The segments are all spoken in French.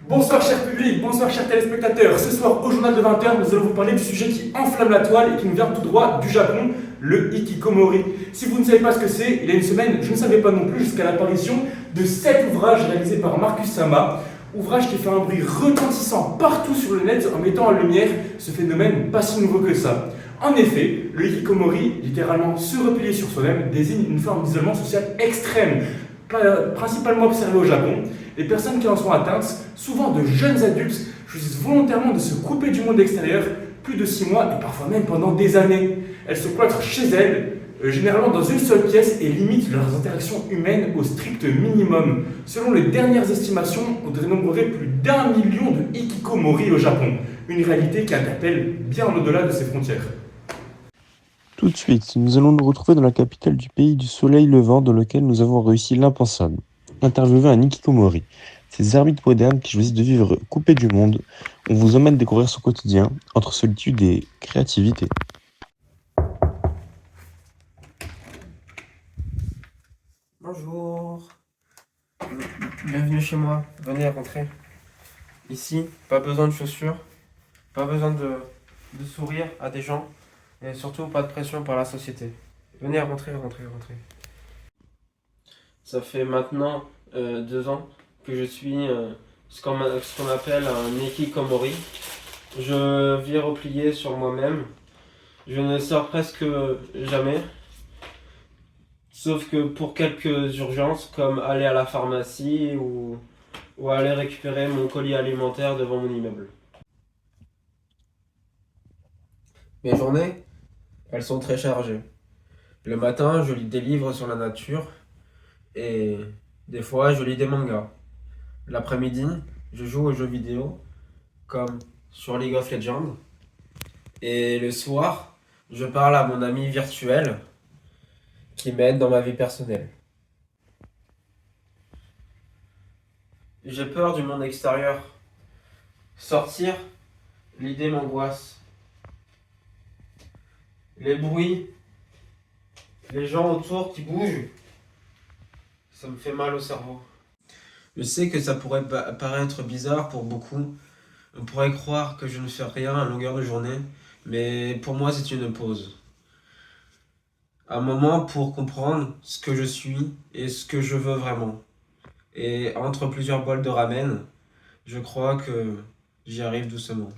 Bonsoir cher public, bonsoir chers téléspectateurs. Ce soir au journal de 20h, nous allons vous parler du sujet qui enflamme la toile et qui nous vient tout droit du Japon, le hikikomori. Si vous ne savez pas ce que c'est, il y a une semaine, je ne savais pas non plus jusqu'à l'apparition de 7 ouvrages réalisés par Marcus Sama. Ouvrage qui fait un bruit retentissant partout sur le net en mettant en lumière ce phénomène pas si nouveau que ça. En effet, le hikikomori, littéralement se replier sur soi-même, désigne une forme d'isolement social extrême, principalement observée au Japon. Les personnes qui en sont atteintes, souvent de jeunes adultes, choisissent volontairement de se couper du monde extérieur plus de 6 mois et parfois même pendant des années. Elles se cloîtrent chez elles, généralement dans une seule pièce et limitent leurs interactions humaines au strict minimum. Selon les dernières estimations, on dénombrerait plus d'1 million de hikikomori au Japon, une réalité qui interpelle bien au-delà de ses frontières. Tout de suite, nous allons nous retrouver dans la capitale du pays du soleil levant dans lequel nous avons réussi l'impensable. Interviewer un hikikomori, ces ermites modernes qui choisissent de vivre coupés du monde, on vous emmène découvrir son quotidien entre solitude et créativité. Bonjour. Bienvenue chez moi. Venez rentrer. Ici, pas besoin de chaussures, pas besoin de sourire à des gens et surtout pas de pression par la société. Venez rentrer. Ça fait maintenant 2 ans que je suis ce qu'on appelle un hikikomori. Je vis replié sur moi-même. Je ne sors presque jamais. Sauf que pour quelques urgences, comme aller à la pharmacie ou aller récupérer mon colis alimentaire devant mon immeuble. Mes journées, elles sont très chargées. Le matin, je lis des livres sur la nature et des fois, je lis des mangas. L'après-midi, je joue aux jeux vidéo comme sur League of Legends. Et le soir, je parle à mon ami virtuel qui m'aide dans ma vie personnelle. J'ai peur du monde extérieur. Sortir, l'idée m'angoisse. Les bruits, les gens autour qui bougent, ça me fait mal au cerveau. Je sais que ça pourrait paraître bizarre pour beaucoup. On pourrait croire que je ne fais rien à longueur de journée, mais pour moi c'est une pause. Un moment pour comprendre ce que je suis et ce que je veux vraiment. Et entre plusieurs bols de ramen, je crois que j'y arrive doucement.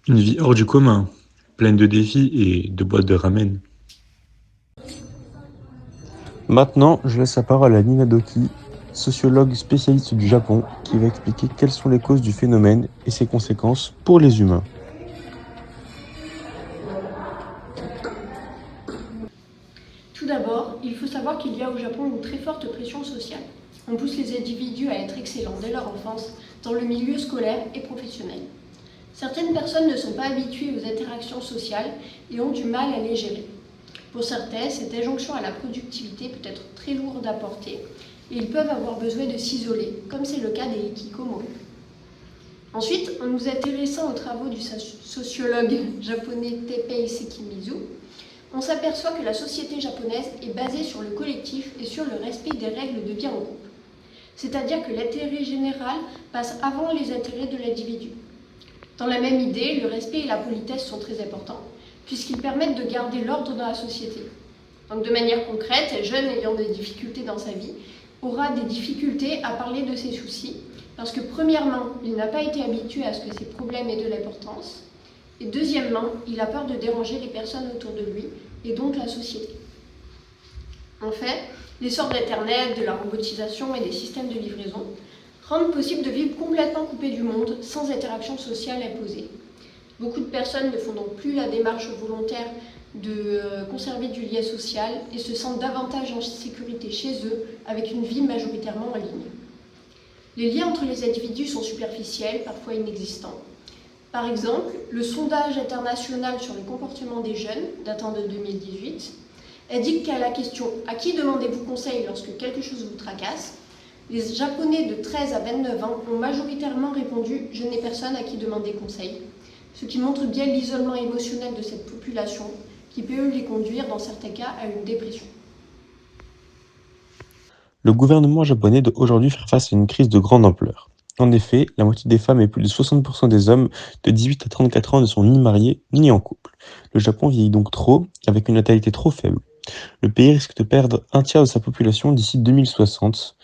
Une vie hors du commun, pleine de défis et de boîtes de ramen. Maintenant, je laisse la parole à Nina Doki, sociologue spécialiste du Japon, qui va expliquer quelles sont les causes du phénomène et ses conséquences pour les humains. Tout d'abord, il faut savoir qu'il y a au Japon une très forte pression sociale. On pousse les individus à être excellents dès leur enfance, dans le milieu scolaire et professionnel. Certaines personnes ne sont pas habituées aux interactions sociales et ont du mal à les gérer. Pour certains, cette injonction à la productivité peut être très lourde à porter et ils peuvent avoir besoin de s'isoler, comme c'est le cas des hikikomori. Ensuite, en nous intéressant aux travaux du sociologue japonais Teppei Sekimizu, on s'aperçoit que la société japonaise est basée sur le collectif et sur le respect des règles de vie en groupe. C'est-à-dire que l'intérêt général passe avant les intérêts de l'individu. Dans la même idée, le respect et la politesse sont très importants, puisqu'ils permettent de garder l'ordre dans la société. Donc de manière concrète, un jeune ayant des difficultés dans sa vie aura des difficultés à parler de ses soucis, parce que premièrement, il n'a pas été habitué à ce que ses problèmes aient de l'importance, et deuxièmement, il a peur de déranger les personnes autour de lui, et donc la société. En fait, l'essor d'Internet, de la robotisation et des systèmes de livraison rendent possible de vivre complètement coupé du monde, sans interaction sociale imposée. Beaucoup de personnes ne font donc plus la démarche volontaire de conserver du lien social et se sentent davantage en sécurité chez eux, avec une vie majoritairement en ligne. Les liens entre les individus sont superficiels, parfois inexistants. Par exemple, le sondage international sur le comportement des jeunes, datant de 2018, indique qu'à la question « À qui demandez-vous conseil lorsque quelque chose vous tracasse ?», les Japonais de 13 à 29 ans ont majoritairement répondu « Je n'ai personne à qui demander conseil », ce qui montre bien l'isolement émotionnel de cette population qui peut les conduire dans certains cas à une dépression. Le gouvernement japonais doit aujourd'hui faire face à une crise de grande ampleur. En effet, la moitié des femmes et plus de 60% des hommes de 18 à 34 ans ne sont ni mariés ni en couple. Le Japon vieillit donc trop, avec une natalité trop faible. Le pays risque de perdre un tiers de sa population d'ici 2060.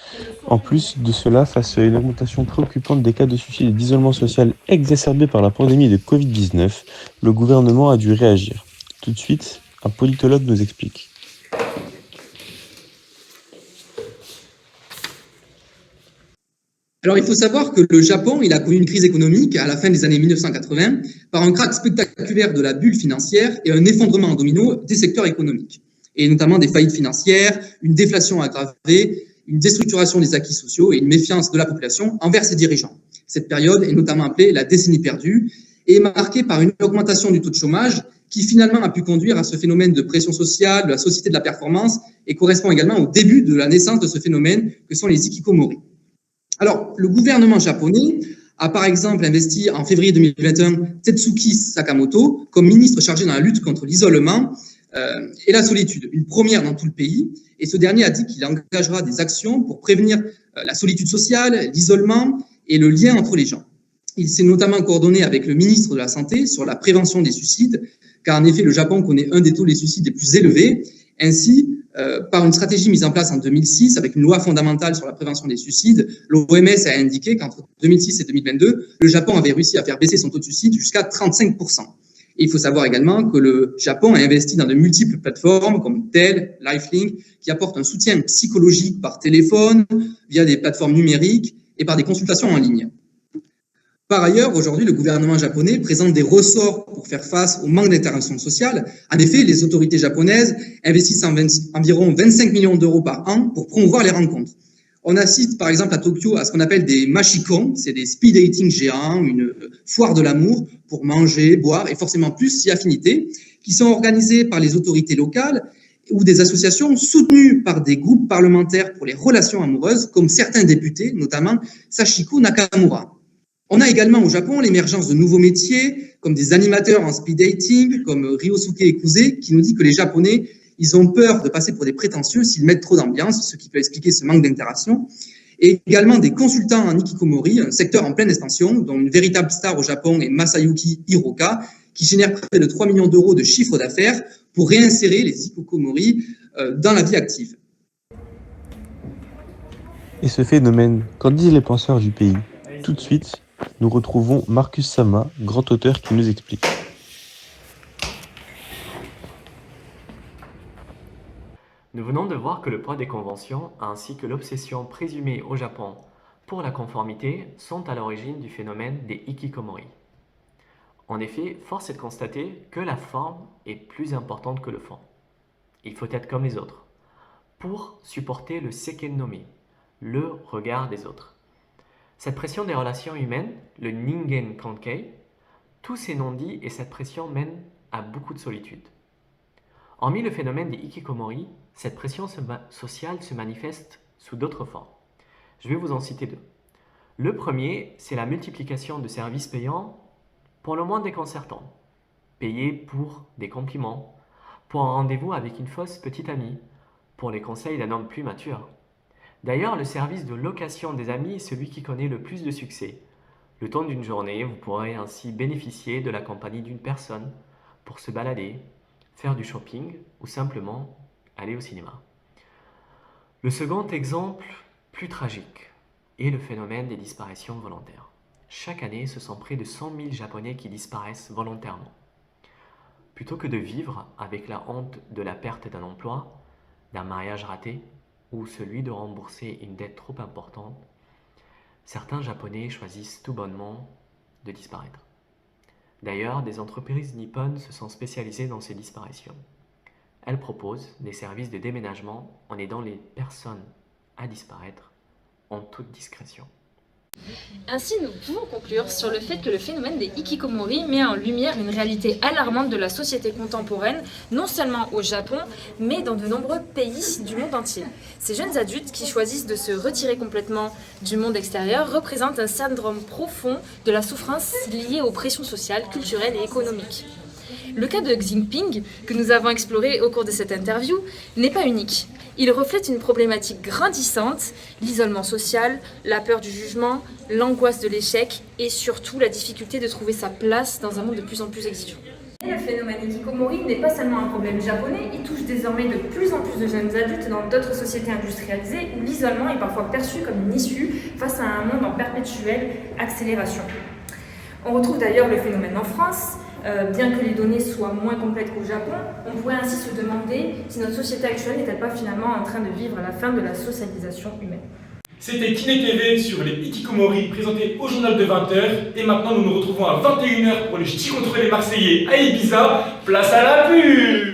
En plus de cela, face à une augmentation préoccupante des cas de suicide et d'isolement social exacerbés par la pandémie de Covid-19, le gouvernement a dû réagir. Tout de suite, un politologue nous explique. Alors, il faut savoir que le Japon, il a connu une crise économique à la fin des années 1980 par un krach spectaculaire de la bulle financière et un effondrement en domino des secteurs économiques, et notamment des faillites financières, une déflation aggravée, une déstructuration des acquis sociaux et une méfiance de la population envers ses dirigeants. Cette période est notamment appelée la décennie perdue et est marquée par une augmentation du taux de chômage qui finalement a pu conduire à ce phénomène de pression sociale, de la société de la performance, et correspond également au début de la naissance de ce phénomène que sont les hikikomori. Alors, le gouvernement japonais a par exemple investi en février 2021 Tetsuki Sakamoto comme ministre chargé dans la lutte contre l'isolement et la solitude, une première dans tout le pays. Et ce dernier a dit qu'il engagera des actions pour prévenir la solitude sociale, l'isolement et le lien entre les gens. Il s'est notamment coordonné avec le ministre de la Santé sur la prévention des suicides, car en effet, le Japon connaît un des taux de suicides les plus élevés. Ainsi, par une stratégie mise en place en 2006 avec une loi fondamentale sur la prévention des suicides, l'OMS a indiqué qu'entre 2006 et 2022, le Japon avait réussi à faire baisser son taux de suicide jusqu'à 35%. Et il faut savoir également que le Japon a investi dans de multiples plateformes comme Tel, Lifelink, qui apportent un soutien psychologique par téléphone, via des plateformes numériques et par des consultations en ligne. Par ailleurs, aujourd'hui, le gouvernement japonais présente des ressorts pour faire face au manque d'intervention sociale. En effet, les autorités japonaises investissent environ 25 millions d'euros par an pour promouvoir les rencontres. On assiste par exemple à Tokyo à ce qu'on appelle des mashikon, c'est des speed dating géants, une foire de l'amour pour manger, boire et forcément plus si affinité, qui sont organisées par les autorités locales ou des associations soutenues par des groupes parlementaires pour les relations amoureuses, comme certains députés, notamment Sachiko Nakamura. On a également au Japon l'émergence de nouveaux métiers, comme des animateurs en speed dating, comme Ryosuke Ekuze, qui nous dit que les Japonais, ils ont peur de passer pour des prétentieux s'ils mettent trop d'ambiance, ce qui peut expliquer ce manque d'interaction. Et également des consultants en hikikomori, un secteur en pleine expansion, dont une véritable star au Japon est Masayuki Hiroka, qui génère près de 3 millions d'euros de chiffre d'affaires pour réinsérer les hikikomori dans la vie active. Et ce phénomène, qu'en disent les penseurs du pays? Tout de suite, nous retrouvons Marcus Sama, grand auteur, qui nous explique. Nous venons de voir que le poids des conventions ainsi que l'obsession présumée au Japon pour la conformité sont à l'origine du phénomène des hikikomori. En effet, force est de constater que la forme est plus importante que le fond. Il faut être comme les autres pour supporter le seiken no mi, le regard des autres. Cette pression des relations humaines, le ningen kankei, tous ces non-dits et cette pression mènent à beaucoup de solitude. Hormis le phénomène des hikikomori, cette pression sociale se manifeste sous d'autres formes. Je vais vous en citer deux. Le premier, c'est la multiplication de services payants pour le moins déconcertants. Payer pour des compliments, pour un rendez-vous avec une fausse petite amie, pour les conseils d'un homme plus mature. D'ailleurs, le service de location des amis est celui qui connaît le plus de succès. Le temps d'une journée, vous pourrez ainsi bénéficier de la compagnie d'une personne pour se balader, faire du shopping ou simplement aller au cinéma. Le second exemple, plus tragique, est le phénomène des disparitions volontaires. Chaque année, ce sont près de 100 000 Japonais qui disparaissent volontairement. Plutôt que de vivre avec la honte de la perte d'un emploi, d'un mariage raté, ou celui de rembourser une dette trop importante, certains Japonais choisissent tout bonnement de disparaître. D'ailleurs, des entreprises nippones se sont spécialisées dans ces disparitions. Elles proposent des services de déménagement en aidant les personnes à disparaître en toute discrétion. Ainsi, nous pouvons conclure sur le fait que le phénomène des hikikomori met en lumière une réalité alarmante de la société contemporaine, non seulement au Japon, mais dans de nombreux pays du monde entier. Ces jeunes adultes qui choisissent de se retirer complètement du monde extérieur représentent un syndrome profond de la souffrance liée aux pressions sociales, culturelles et économiques. Le cas de Xi Jinping, que nous avons exploré au cours de cette interview, n'est pas unique. Il reflète une problématique grandissante, l'isolement social, la peur du jugement, l'angoisse de l'échec et surtout la difficulté de trouver sa place dans un monde de plus en plus exigeant. Le phénomène hikikomori n'est pas seulement un problème japonais, il touche désormais de plus en plus de jeunes adultes dans d'autres sociétés industrialisées où l'isolement est parfois perçu comme une issue face à un monde en perpétuelle accélération. On retrouve d'ailleurs le phénomène en France. Bien que les données soient moins complètes qu'au Japon, on pourrait ainsi se demander si notre société actuelle n'est-elle pas finalement en train de vivre la fin de la socialisation humaine. C'était Kiné TV sur les hikikomori présenté au journal de 20h. Et maintenant, nous nous retrouvons à 21h pour les ch'tis contre les Marseillais à Ibiza. Place à la pub!